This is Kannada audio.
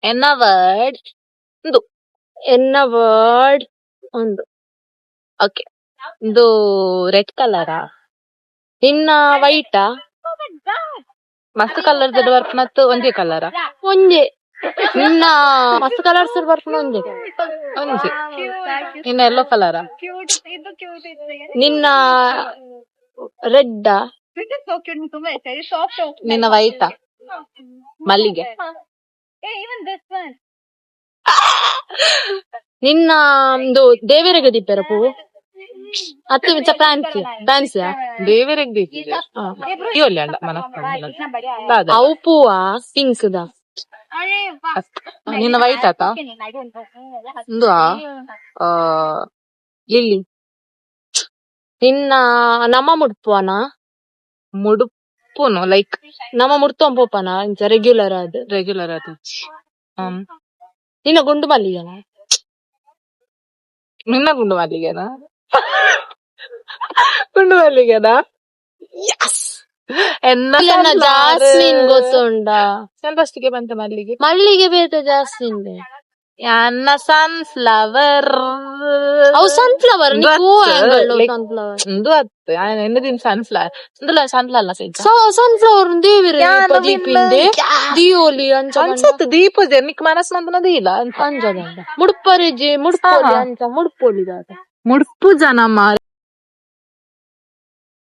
ಎನ್ನ ವರ್ಡ್ ಒಂದು ಎನ್ನ ವರ್ಡ್ ಒಂದು. ಓಕೆ. ಇದು ರೆಡ್ ಕಲರಾ? ನಿನ್ನ ವೈಟಾ? ಮಸ್ತ್ ಕಲರ್ ವರ್ಕ್ ಮತ್ತು ಒಂದೇ ಕಲರಾ? ಒಂದೇ. ನಿನ್ನ ಮಸ್ತ್ ಕಲರ್ಸ್ ಬರ್ಕೊಂಡು ಒಂದೇ. ಒಂದೇ. ನಿನ್ನ ಎಲ್ಲೋ ಕಲರಾ? ನಿನ್ನ ರೆಡ್ಡಾ? ನಿನ್ನ ವೈಟಾ? ಮಲ್ಲಿಗೆ. ನಿನ್ನ ಒಂದು ದೇವರಿಗೆ ದಿಪ್ಪರ ಪೂವು ಹತ್ತು ಮಿಂಚ ಫ್ಯಾನ್ಸಿ ದೇವರಿಗೆ ಇವಲ್ಲಿ ಅಲ್ಲ ಅವು ಪೂವ ಪಿಂಕ್ ದ. ನಿನ್ನ ವೈಟ್ ಆತ ಒಂದು ಲಿಲ್ಲಿ. ನಿನ್ನ ನಮ್ಮ ಮುಡ್ಪುವನ ಮುಡುಪುನು ಲೈಕ್ ನಮ್ಮ ಮುಡ್ತೊಂಪೋಪನ ಇಂಚ ರೆಗ್ಯುಲರ್ ಅದು. ನಿನ್ನ ಗುಂಡು ಮಲ್ಲಿಗೆನ? ನಿನ್ನ ಗುಂಡು ಮಲ್ಲಿಗೆನಾ? ಗುಂಡು ಮಲ್ಲಿಗೆನಾ? ಜಾಸ್ಮಿನ್ ಗೊತ್ತುಂಡ? ಫಸ್ಟಿಗೆ ಬಂತ ಮಲ್ಲಿಗೆ. ಮಲ್ಲಿಗೆ ಬೇತ ಜಾಸ್ಮಿನ್ ಅನ್ನ ಸನ್ಫ್ಲವರ್. ಅವು ಸನ್ಫ್ಲವರ್ ಸನ್ಫ್ಲವರ್ ಒಂದು ಹತ್ತು ಎನ್ನದಿನ ಸನ್ಫ್ಲವರ್ ಸನ್ಫ್ಲವರ್ ಸನ್ಫ್ಲವರ್ ದೇವಿರ ದಿಯೋಲಿ ಅನ್ಸತ್ತು ದೀಪಜೆ ನಿಕ್ ಮನಸ್ ಮಂದನದ ಇಲ್ಲ ಅಂಜದ ಮುಡ್ಪರಿಜಿ ಮುಡ್ಪೋಲಿ ಅಂತ ಮುಡ್ಪೋಲಿ ಮುಡ್ಪು ಜನ ಮಾರ